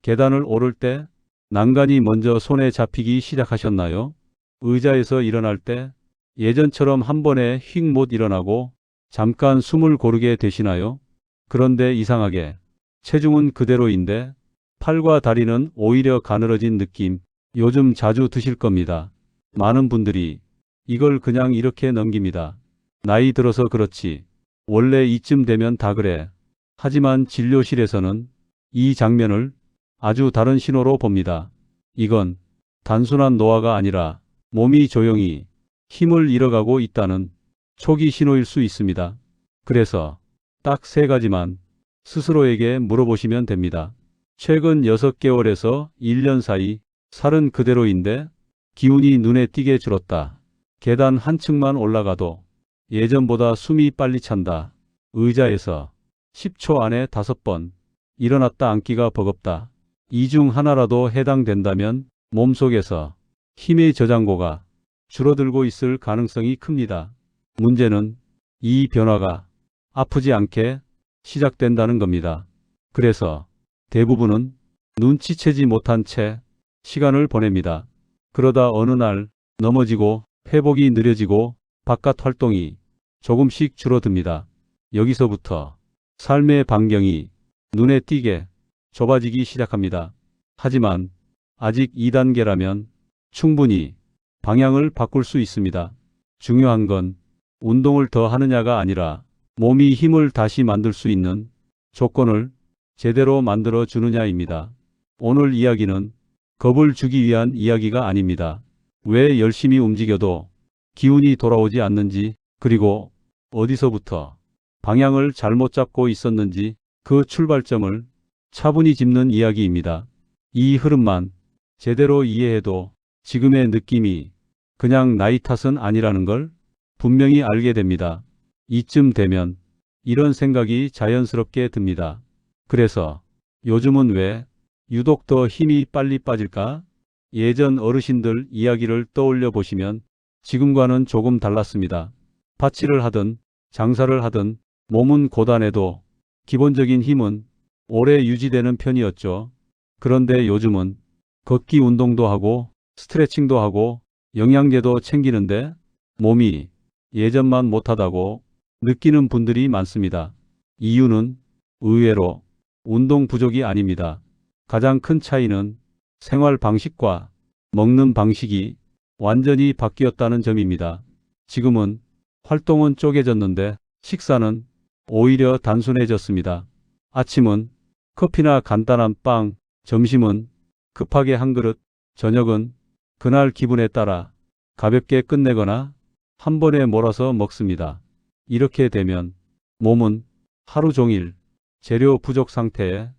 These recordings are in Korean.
계단을 오를 때 난간이 먼저 손에 잡히기 시작하셨나요? 의자에서 일어날 때 예전처럼 한 번에 휙 못 일어나고 잠깐 숨을 고르게 되시나요? 그런데 이상하게 체중은 그대로인데 팔과 다리는 오히려 가늘어진 느낌, 요즘 자주 드실 겁니다. 많은 분들이 이걸 그냥 이렇게 넘깁니다. 나이 들어서 그렇지. 원래 이쯤 되면 다 그래. 하지만 진료실에서는 이 장면을 아주 다른 신호로 봅니다. 이건 단순한 노화가 아니라 몸이 조용히 힘을 잃어가고 있다는 초기 신호일 수 있습니다. 그래서 딱 3가지만 스스로에게 물어보시면 됩니다. 최근 6개월에서 1년 사이 살은 그대로인데 기운이 눈에 띄게 줄었다. 계단 한 층만 올라가도 예전보다 숨이 빨리 찬다. 의자에서 10초 안에 5번 일어났다 앉기가 버겁다. 이 중 하나라도 해당된다면 몸속에서 힘의 저장고가 줄어들고 있을 가능성이 큽니다. 문제는 이 변화가 아프지 않게 시작된다는 겁니다. 그래서 대부분은 눈치채지 못한 채 시간을 보냅니다. 그러다 어느 날 넘어지고 회복이 느려지고 바깥 활동이 조금씩 줄어듭니다. 여기서부터 삶의 반경이 눈에 띄게 좁아지기 시작합니다. 하지만 아직 2단계라면 충분히 방향을 바꿀 수 있습니다. 중요한 건 운동을 더 하느냐가 아니라 몸이 힘을 다시 만들 수 있는 조건을 제대로 만들어 주느냐입니다. 오늘 이야기는 겁을 주기 위한 이야기가 아닙니다. 왜 열심히 움직여도 기운이 돌아오지 않는지, 그리고 어디서부터 방향을 잘못 잡고 있었는지 그 출발점을 차분히 짚는 이야기입니다. 이 흐름만 제대로 이해해도 지금의 느낌이 그냥 나이 탓은 아니라는 걸 분명히 알게 됩니다. 이쯤 되면 이런 생각이 자연스럽게 듭니다. 그래서 요즘은 왜 유독 더 힘이 빨리 빠질까? 예전 어르신들 이야기를 떠올려 보시면 지금과는 조금 달랐습니다. 파치를 하든 장사를 하든 몸은 고단해도 기본적인 힘은 오래 유지되는 편이었죠. 그런데 요즘은 걷기 운동도 하고 스트레칭도 하고 영양제도 챙기는데 몸이 예전만 못하다고 느끼는 분들이 많습니다. 이유는 의외로 운동 부족이 아닙니다. 가장 큰 차이는 생활 방식과 먹는 방식이 완전히 바뀌었다는 점입니다. 지금은 활동은 쪼개졌는데 식사는 오히려 단순해졌습니다. 아침은 커피나 간단한 빵, 점심은 급하게 한 그릇, 저녁은 그날 기분에 따라 가볍게 끝내거나 한 번에 몰아서 먹습니다. 이렇게 되면 몸은 하루 종일 재료 부족 상태에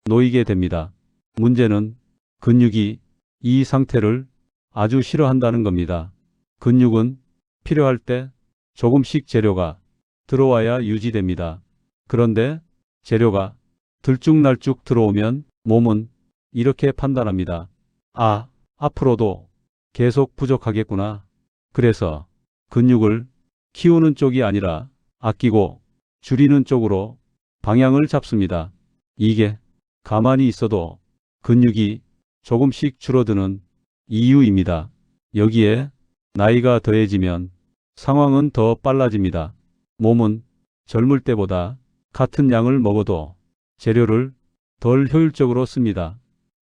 놓이게 됩니다. 문제는 근육이 이 상태를 아주 싫어한다는 겁니다. 근육은 필요할 때 조금씩 재료가 들어와야 유지됩니다. 그런데 재료가 들쭉날쭉 들어오면 몸은 이렇게 판단합니다. 아, 앞으로도 계속 부족하겠구나. 그래서 근육을 키우는 쪽이 아니라 아끼고 줄이는 쪽으로 방향을 잡습니다. 이게 가만히 있어도 근육이 조금씩 줄어드는 이유입니다. 여기에 나이가 더해지면 상황은 더 빨라집니다. 몸은 젊을 때보다 같은 양을 먹어도 재료를 덜 효율적으로 씁니다.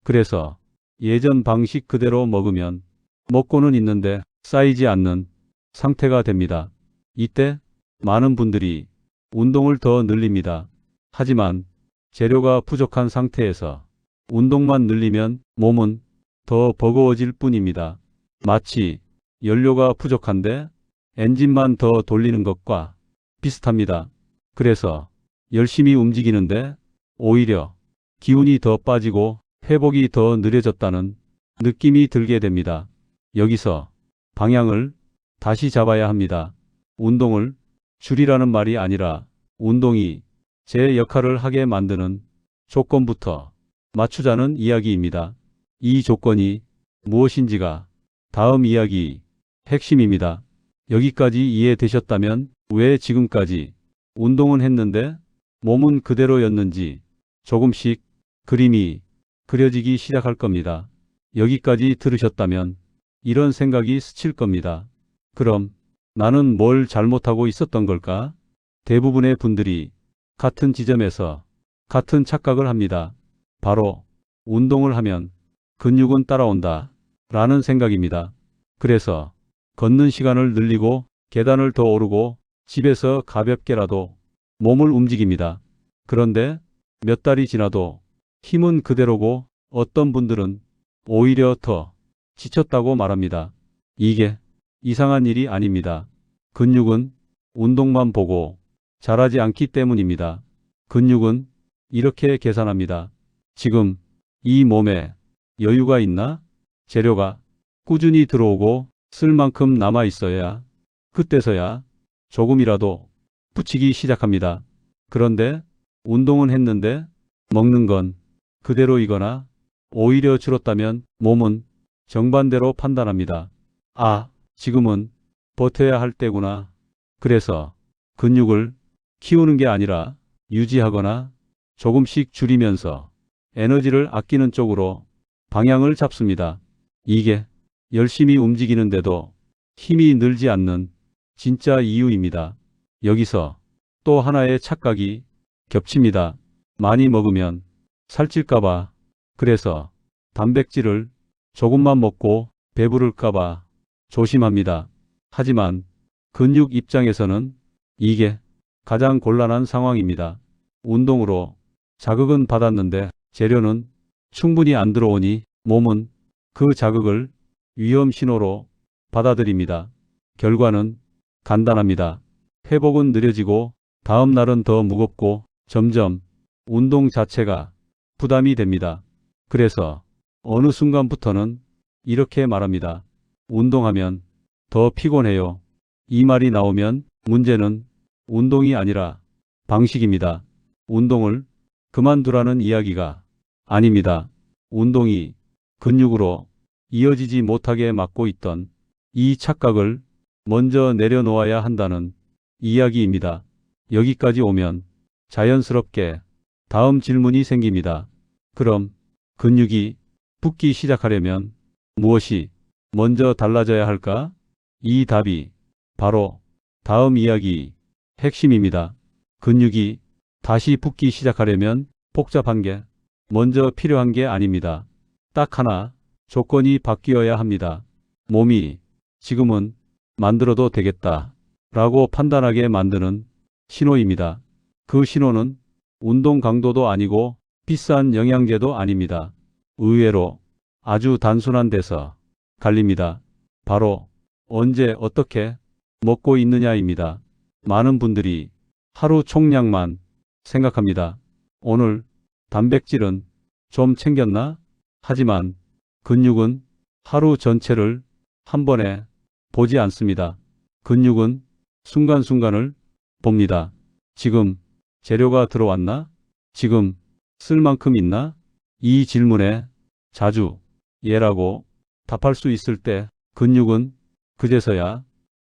그래서 예전 방식 그대로 먹으면 먹고는 있는데 쌓이지 않는 상태가 됩니다. 이때 많은 분들이 운동을 더 늘립니다. 하지만 재료가 부족한 상태에서 운동만 늘리면 몸은 더 버거워질 뿐입니다. 마치 연료가 부족한데 엔진만 더 돌리는 것과 비슷합니다. 그래서 열심히 움직이는데 오히려 기운이 더 빠지고 회복이 더 느려졌다는 느낌이 들게 됩니다. 여기서 방향을 다시 잡아야 합니다. 운동을 줄이라는 말이 아니라 운동이 제 역할을 하게 만드는 조건부터 맞추자는 이야기입니다. 이 조건이 무엇인지가 다음 이야기 핵심입니다. 여기까지 이해되셨다면 왜 지금까지 운동은 했는데 몸은 그대로였는지 조금씩 그림이 그려지기 시작할 겁니다. 여기까지 들으셨다면 이런 생각이 스칠 겁니다. 그럼 나는 뭘 잘못하고 있었던 걸까? 대부분의 분들이 같은 지점에서 같은 착각을 합니다. 바로 운동을 하면 근육은 따라온다 라는 생각입니다. 그래서 걷는 시간을 늘리고 계단을 더 오르고 집에서 가볍게라도 몸을 움직입니다. 그런데 몇 달이 지나도 힘은 그대로고 어떤 분들은 오히려 더 지쳤다고 말합니다. 이게 이상한 일이 아닙니다. 근육은 운동만 보고 자라지 않기 때문입니다. 근육은 이렇게 계산합니다. 지금 이 몸에 여유가 있나? 재료가 꾸준히 들어오고 쓸 만큼 남아 있어야 그때서야 조금이라도 붙이기 시작합니다. 그런데 운동은 했는데 먹는 건 그대로이거나 오히려 줄었다면 몸은 정반대로 판단합니다. 아, 지금은 버텨야 할 때구나. 그래서 근육을 키우는 게 아니라 유지하거나 조금씩 줄이면서 에너지를 아끼는 쪽으로 방향을 잡습니다. 이게 열심히 움직이는데도 힘이 늘지 않는 진짜 이유입니다. 여기서 또 하나의 착각이 겹칩니다. 많이 먹으면 살찔까봐. 그래서 단백질을 조금만 먹고 배부를까봐 조심합니다. 하지만 근육 입장에서는 이게 가장 곤란한 상황입니다. 운동으로 자극은 받았는데 재료는 충분히 안 들어오니 몸은 그 자극을 위험 신호로 받아들입니다. 결과는 간단합니다. 회복은 느려지고 다음 날은 더 무겁고 점점 운동 자체가 부담이 됩니다. 그래서 어느 순간부터는 이렇게 말합니다. 운동하면 더 피곤해요. 이 말이 나오면 문제는 운동이 아니라 방식입니다. 운동을 그만두라는 이야기가 아닙니다. 운동이 근육으로 이어지지 못하게 막고 있던 이 착각을 먼저 내려놓아야 한다는 이야기입니다. 여기까지 오면 자연스럽게 다음 질문이 생깁니다. 그럼 근육이 붙기 시작하려면 무엇이 먼저 달라져야 할까? 이 답이 바로 다음 이야기 핵심입니다. 근육이 다시 붙기 시작하려면 복잡한 게 먼저 필요한 게 아닙니다. 딱 하나 조건이 바뀌어야 합니다. 몸이 지금은 만들어도 되겠다 라고 판단하게 만드는 신호입니다. 그 신호는 운동 강도도 아니고 비싼 영양제도 아닙니다. 의외로 아주 단순한 데서 갈립니다. 바로 언제 어떻게 먹고 있느냐입니다. 많은 분들이 하루 총량만 생각합니다. 오늘 단백질은 좀 챙겼나? 하지만 근육은 하루 전체를 한 번에 보지 않습니다. 근육은 순간순간을 봅니다. 지금 재료가 들어왔나? 지금 쓸 만큼 있나? 이 질문에 자주 예라고 답할 수 있을 때 근육은 그제서야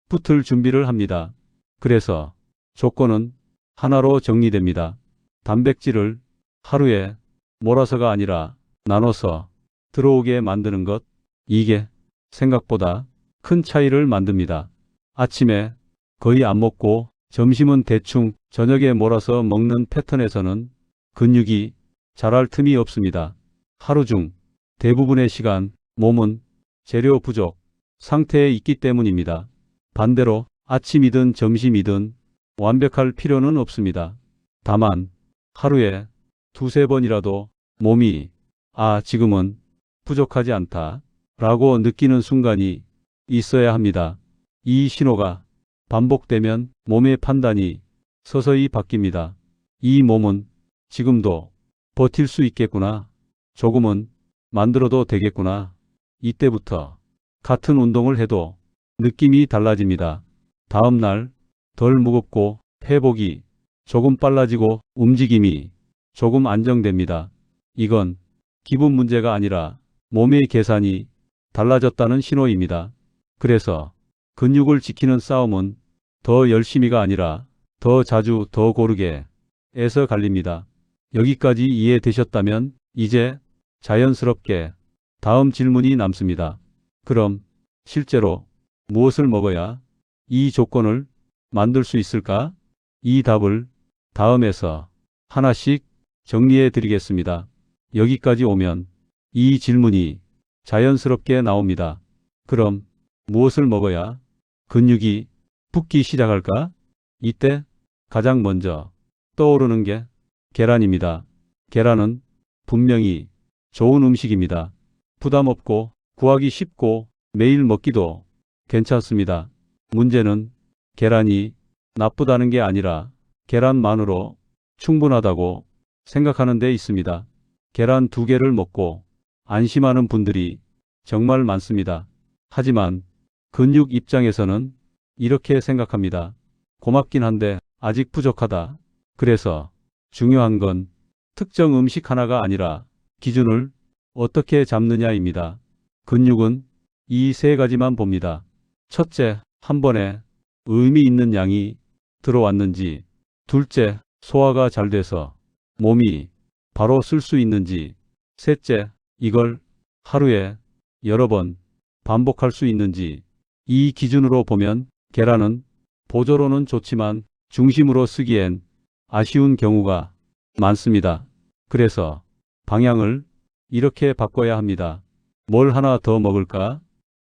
붙을 준비를 합니다. 그래서 조건은 하나로 정리됩니다. 단백질을 하루에 몰아서가 아니라 나눠서 들어오게 만드는 것. 이게 생각보다 큰 차이를 만듭니다. 아침에 거의 안 먹고 점심은 대충 저녁에 몰아서 먹는 패턴에서는 근육이 자랄 틈이 없습니다. 하루 중 대부분의 시간 몸은 재료 부족 상태에 있기 때문입니다. 반대로 아침이든 점심이든 완벽할 필요는 없습니다. 다만 하루에 두세 번이라도 몸이 지금은 부족하지 않다 라고 느끼는 순간이 있어야 합니다. 이 신호가 반복되면 몸의 판단이 서서히 바뀝니다. 이 몸은 지금도 버틸 수 있겠구나. 조금은 만들어도 되겠구나. 이때부터 같은 운동을 해도 느낌이 달라집니다. 다음 날 덜 무겁고 회복이 조금 빨라지고 움직임이 조금 안정됩니다. 이건 기분 문제가 아니라 몸의 계산이 달라졌다는 신호입니다. 그래서 근육을 지키는 싸움은 더 열심히가 아니라 더 자주 더 고르게 에서 갈립니다. 여기까지 이해되셨다면 이제 자연스럽게 다음 질문이 남습니다. 그럼 실제로 무엇을 먹어야 이 조건을 만들 수 있을까? 이 답을 다음에서 하나씩 정리해 드리겠습니다. 여기까지 오면 이 질문이 자연스럽게 나옵니다. 그럼 무엇을 먹어야 근육이 붙기 시작할까? 이때 가장 먼저 떠오르는 게 계란입니다. 계란은 분명히 좋은 음식입니다. 부담 없고 구하기 쉽고 매일 먹기도 괜찮습니다. 문제는 계란이 나쁘다는 게 아니라 계란만으로 충분하다고 생각하는 데 있습니다. 계란 2개를 먹고 안심하는 분들이 정말 많습니다. 하지만 근육 입장에서는 이렇게 생각합니다. 고맙긴 한데 아직 부족하다. 그래서 중요한 건 특정 음식 하나가 아니라 기준을 어떻게 잡느냐입니다. 근육은 이 3가지만 봅니다. 첫째, 한 번에 의미 있는 양이 들어왔는지. 둘째, 소화가 잘 돼서 몸이 바로 쓸 수 있는지. 셋째, 이걸 하루에 여러 번 반복할 수 있는지. 이 기준으로 보면 계란은 보조로는 좋지만 중심으로 쓰기엔 아쉬운 경우가 많습니다. 그래서 방향을 이렇게 바꿔야 합니다. 뭘 하나 더 먹을까?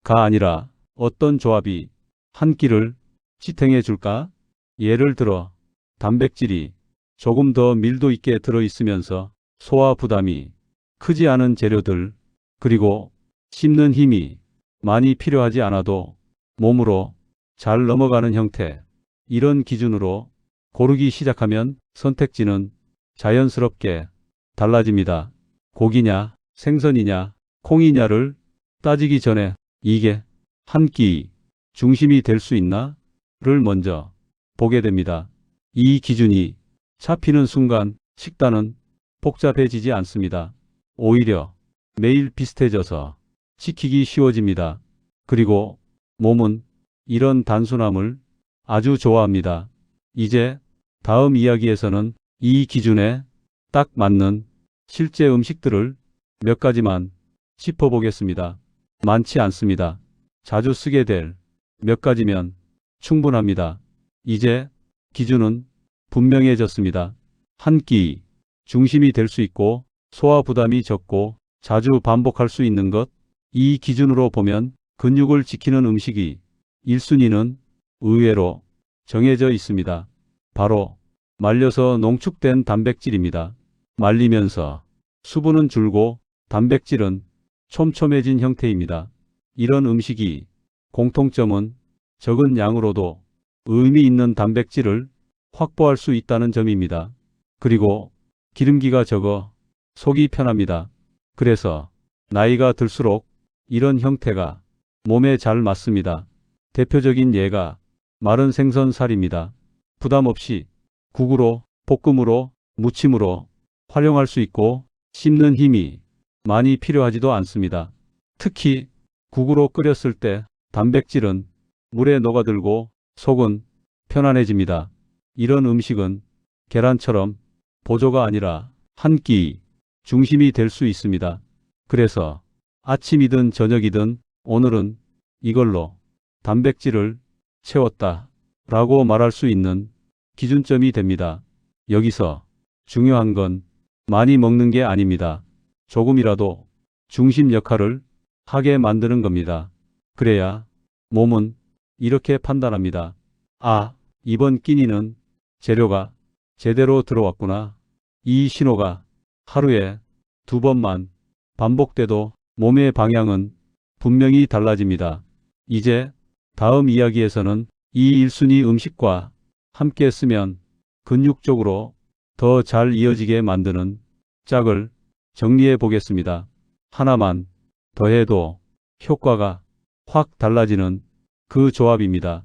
가 아니라 어떤 조합이 한 끼를 지탱해 줄까? 예를 들어 단백질이 조금 더 밀도 있게 들어있으면서 소화 부담이 크지 않은 재료들, 그리고 씹는 힘이 많이 필요하지 않아도 몸으로 잘 넘어가는 형태, 이런 기준으로 고르기 시작하면 선택지는 자연스럽게 달라집니다. 고기냐, 생선이냐, 콩이냐를 따지기 전에 이게 한 끼 중심이 될 수 있나?를 먼저 보게 됩니다. 이 기준이 잡히는 순간 식단은 복잡해지지 않습니다. 오히려 매일 비슷해져서 지키기 쉬워집니다. 그리고 몸은 이런 단순함을 아주 좋아합니다. 이제 다음 이야기에서는 이 기준에 딱 맞는 실제 음식들을 몇 가지만 짚어보겠습니다. 많지 않습니다. 자주 쓰게 될 몇 가지면 충분합니다. 이제 기준은 분명해졌습니다. 한 끼 중심이 될 수 있고 소화 부담이 적고 자주 반복할 수 있는 것, 이 기준으로 보면 근육을 지키는 음식이 1순위는 의외로 정해져 있습니다. 바로 말려서 농축된 단백질입니다. 말리면서 수분은 줄고 단백질은 촘촘해진 형태입니다. 이런 음식이 공통점은 적은 양으로도 의미 있는 단백질을 확보할 수 있다는 점입니다. 그리고 기름기가 적어 속이 편합니다. 그래서 나이가 들수록 이런 형태가 몸에 잘 맞습니다. 대표적인 예가 마른 생선 살입니다. 부담 없이 국으로, 볶음으로, 무침으로 활용할 수 있고 씹는 힘이 많이 필요하지도 않습니다. 특히 국으로 끓였을 때 단백질은 물에 녹아들고 속은 편안해집니다. 이런 음식은 계란처럼 보조가 아니라 한 끼 중심이 될 수 있습니다. 그래서 아침이든 저녁이든 오늘은 이걸로 단백질을 채웠다 라고 말할 수 있는 기준점이 됩니다. 여기서 중요한 건 많이 먹는 게 아닙니다. 조금이라도 중심 역할을 하게 만드는 겁니다. 그래야 몸은 이렇게 판단합니다. 아, 이번 끼니는 재료가 제대로 들어왔구나. 이 신호가 하루에 2번만 반복돼도 몸의 방향은 분명히 달라집니다. 이제 다음 이야기에서는 이 1순위 음식과 함께 쓰면 근육적으로 더 잘 이어지게 만드는 짝을 정리해 보겠습니다. 하나만 더해도 효과가 확 달라지는 그 조합입니다.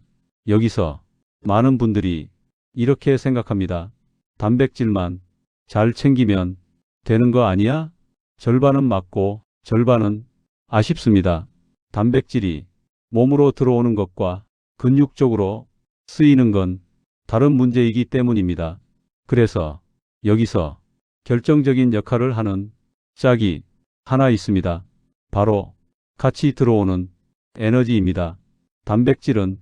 여기서 많은 분들이 이렇게 생각합니다. 단백질만 잘 챙기면 되는 거 아니야? 절반은 맞고 절반은 아쉽습니다. 단백질이 몸으로 들어오는 것과 근육 쪽으로 쓰이는 건 다른 문제이기 때문입니다. 그래서 여기서 결정적인 역할을 하는 짝이 하나 있습니다. 바로 같이 들어오는 에너지입니다. 단백질은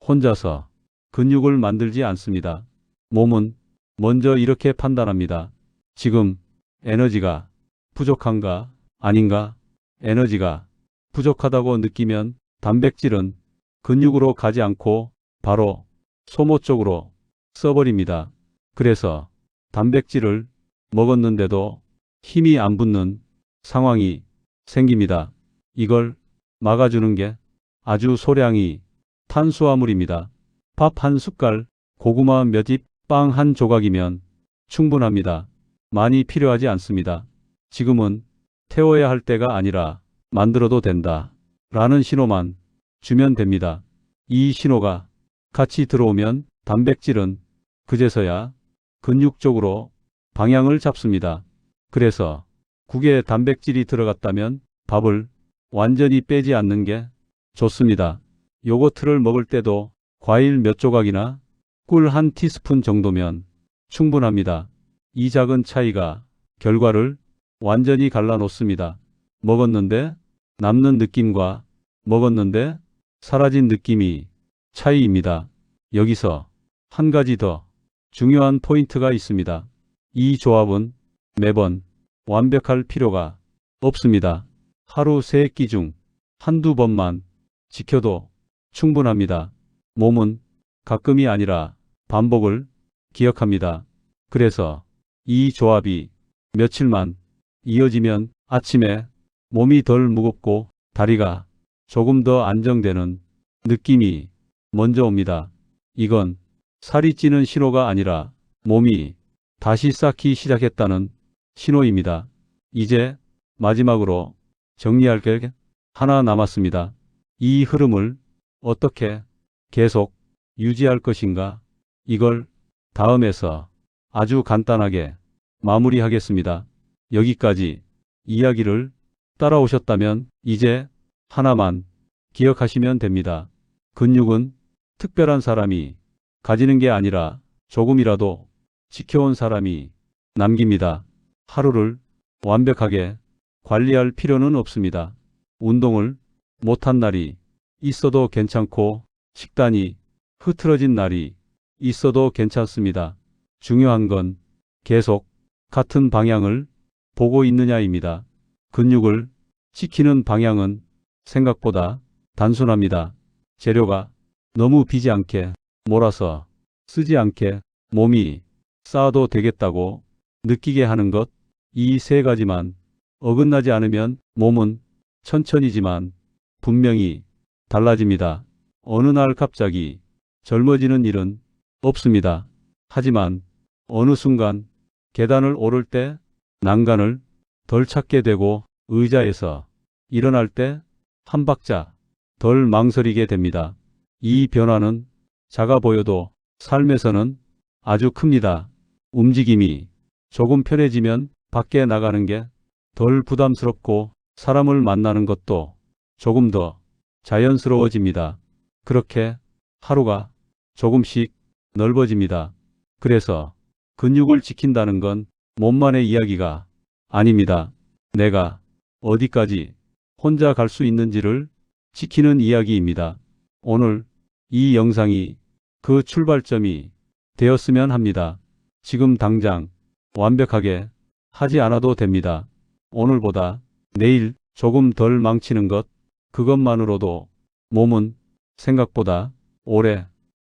혼자서 근육을 만들지 않습니다. 몸은 먼저 이렇게 판단합니다. 지금 에너지가 부족한가 아닌가? 에너지가 부족하다고 느끼면 단백질은 근육으로 가지 않고 바로 소모 쪽으로 써버립니다. 그래서 단백질을 먹었는데도 힘이 안 붙는 상황이 생깁니다. 이걸 막아주는 게 아주 소량의 탄수화물입니다. 밥 한 숟갈, 고구마 몇 입, 빵 한 조각이면 충분합니다. 많이 필요하지 않습니다. 지금은 태워야 할 때가 아니라 만들어도 된다. 라는 신호만 주면 됩니다. 이 신호가 같이 들어오면 단백질은 그제서야 근육 쪽으로 방향을 잡습니다. 그래서 국에 단백질이 들어갔다면 밥을 완전히 빼지 않는 게 좋습니다. 요거트를 먹을 때도 과일 몇 조각이나 꿀 한 티스푼 정도면 충분합니다. 이 작은 차이가 결과를 완전히 갈라놓습니다. 먹었는데 남는 느낌과 먹었는데 사라진 느낌이 차이입니다. 여기서 한 가지 더 중요한 포인트가 있습니다. 이 조합은 매번 완벽할 필요가 없습니다. 하루 3끼 중 한두 번만 지켜도 충분합니다. 몸은 가끔이 아니라 반복을 기억합니다. 그래서 이 조합이 며칠만 이어지면 아침에 몸이 덜 무겁고 다리가 조금 더 안정되는 느낌이 먼저 옵니다. 이건 살이 찌는 신호가 아니라 몸이 다시 쌓기 시작했다는 신호입니다. 이제 마지막으로 정리할 게 하나 남았습니다. 이 흐름을 어떻게 계속 유지할 것인가? 이걸 다음에서 아주 간단하게 마무리하겠습니다. 여기까지 이야기를 따라오셨다면 이제 하나만 기억하시면 됩니다. 근육은 특별한 사람이 가지는 게 아니라 조금이라도 지켜온 사람이 남깁니다. 하루를 완벽하게 관리할 필요는 없습니다. 운동을 못한 날이 있어도 괜찮고 식단이 흐트러진 날이 있어도 괜찮습니다. 중요한 건 계속 같은 방향을 보고 있느냐입니다. 근육을 지키는 방향은 생각보다 단순합니다. 재료가 너무 비지 않게 몰아서 쓰지 않게 몸이 쌓아도 되겠다고 느끼게 하는 것, 이 세 가지만 어긋나지 않으면 몸은 천천히지만 분명히 달라집니다. 어느 날 갑자기 젊어지는 일은 없습니다. 하지만 어느 순간 계단을 오를 때 난간을 덜 찾게 되고 의자에서 일어날 때 한 박자 덜 망설이게 됩니다. 이 변화는 작아 보여도 삶에서는 아주 큽니다. 움직임이 조금 편해지면 밖에 나가는 게 덜 부담스럽고 사람을 만나는 것도 조금 더 자연스러워집니다. 그렇게 하루가 조금씩 넓어집니다. 그래서 근육을 지킨다는 건 몸만의 이야기가 아닙니다. 내가 어디까지 혼자 갈 수 있는지를 지키는 이야기입니다. 오늘 이 영상이 그 출발점이 되었으면 합니다. 지금 당장 완벽하게 하지 않아도 됩니다. 오늘보다 내일 조금 덜 망치는 것, 그것만으로도 몸은 생각보다 오래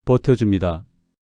버텨줍니다.